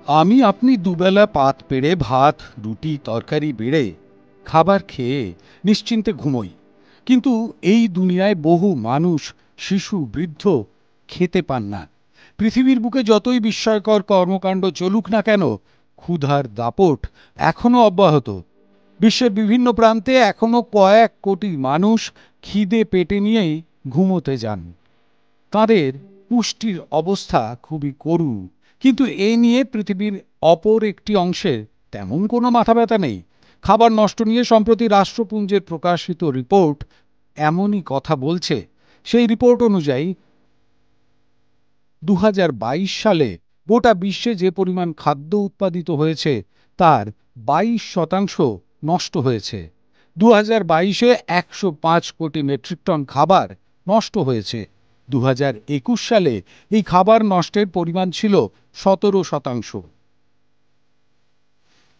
আমি আপনি দুবেলা পাত পেড়ে ভাত রুটি তরকারি বেড়ে খাবার খেয়ে নিশ্চিন্তে ঘুমোই, কিন্তু এই দুনিয়ায় বহু মানুষ, শিশু বৃদ্ধ খেতে পান না। পৃথিবীর বুকে যতই বিস্ময়কর কর্মকাণ্ড চলুক না কেন, ক্ষুধার দাপট এখনো অব্যাহত। বিশ্বের বিভিন্ন প্রান্তে এখনো কয়েক কোটি মানুষ খিদে পেটে নিয়েই ঘুমোতে যান। তাদের পুষ্টির অবস্থা খুবই করুণ, কিন্তু এ নিয়ে পৃথিবীর অপর একটি অংশের তেমন কোনো মাথা ব্যথা নেই। খাবার নষ্ট নিয়ে সম্প্রতি রাষ্ট্রপুঞ্জের প্রকাশিত রিপোর্ট এমনই কথা বলছে। সেই রিপোর্ট অনুযায়ী 2022 সালে গোটা বিশ্বে যে পরিমাণ খাদ্য উৎপাদিত হয়েছে তার 22% নষ্ট হয়েছে। 2022-এ 105 কোটি মেট্রিক টন খাবার নষ্ট হয়েছে। 2021 সালে এই খাবার নষ্টের পরিমাণ ছিল 17%।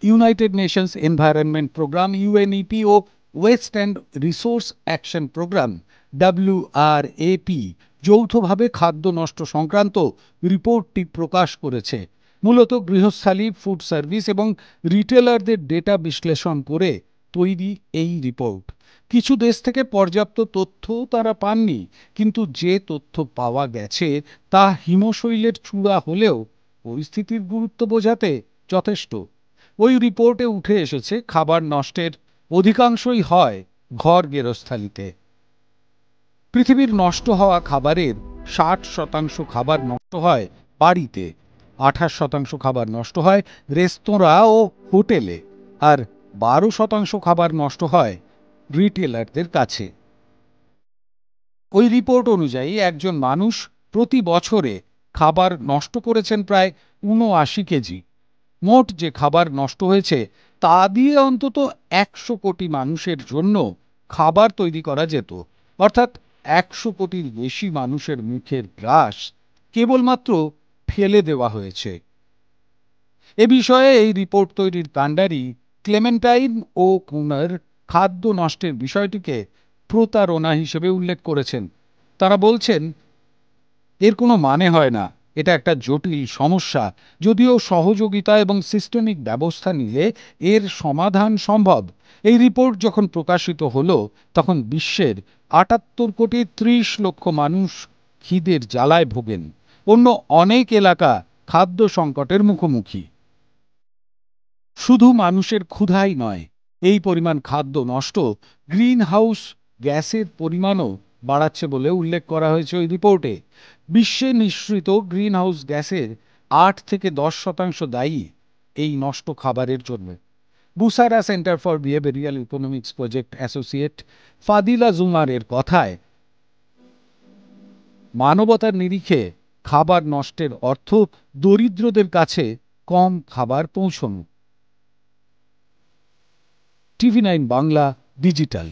United Nations Environment Programme UNEP ও Waste and Resource Action Programme WRAP যৌথভাবে খাদ্য নষ্ট সংক্রান্ত রিপোর্টটি প্রকাশ করেছে। মূলত গৃহস্থালী, ফুড সার্ভিস এবং রিটেলারদের ডেটা বিশ্লেষণ করে তৈরি এই রিপোর্ট। কিছু দেশ থেকে পর্যাপ্ত তথ্য তারা পাননি, কিন্তু যে তথ্য পাওয়া গেছে তা হিমশৈলের চূড়া হলেও পরিস্থিতির গুরুত্ব বোঝাতে যথেষ্ট। ওই রিপোর্টে উঠে এসেছে খাবার নষ্টের অধিকাংশই হয় ঘর গেরস্থালিতে। পৃথিবীর নষ্ট হওয়া খাবারের 60% খাবার নষ্ট হয় বাড়িতে, 28% খাবার নষ্ট হয় রেস্তোরাঁ ও হোটেলে, আর 12% খাবার নষ্ট হয় রিটেলারদের কাছে। ওই রিপোর্ট অনুযায়ী একজন মানুষ প্রতি বছরে খাবার নষ্ট করেছেন প্রায় 79 কেজি। মোট যে খাবার নষ্ট হয়েছে তা দিয়ে অন্তত 100 কোটি মানুষের জন্য খাবার তৈরি করা যেত। অর্থাৎ 100 কোটির বেশি মানুষের মুখের গ্রাস কেবলমাত্র ফেলে দেওয়া হয়েছে। এ বিষয়ে এই রিপোর্ট তৈরির কাণ্ডারি ক্লেমেন্টাইন ও কুনার খাদ্য নষ্টের বিষয়টিকে প্রতারণা হিসেবে উল্লেখ করেছেন। তারা বলছেন, এর কোনো মানে হয় না, এটা একটা জটিল সমস্যা, যদিও সহযোগিতা এবং সিস্টেমিক ব্যবস্থা নিলে এর সমাধান সম্ভব। এই রিপোর্ট যখন প্রকাশিত হলো তখন বিশ্বের 78 কোটি 30 লক্ষ মানুষ খিদের জ্বালায় ভোগেন। অন্য অনেক এলাকা খাদ্য সংকটের মুখোমুখি। শুধু মানুষের ক্ষুধাই নয়, এই পরিমাণ খাদ্য নষ্ট গ্রিন হাউস গ্যাসের পরিমাণও বাড়াচ্ছে বলে উল্লেখ করা হয়েছে ওই রিপোর্টে। বিশ্বে নিঃসৃত গ্রিন হাউস গ্যাসের 8 থেকে 10% দায়ী এই নষ্ট খাবারের জন্য। Busara Center for Behavioral Economics project associate Fadhila জুমারের কথায়, মানবতার নিরিখে খাবার নষ্টের অর্থ দরিদ্রদের কাছে কম খাবার পৌঁছানো। টিভি9 বাংলা ডিজিটাল।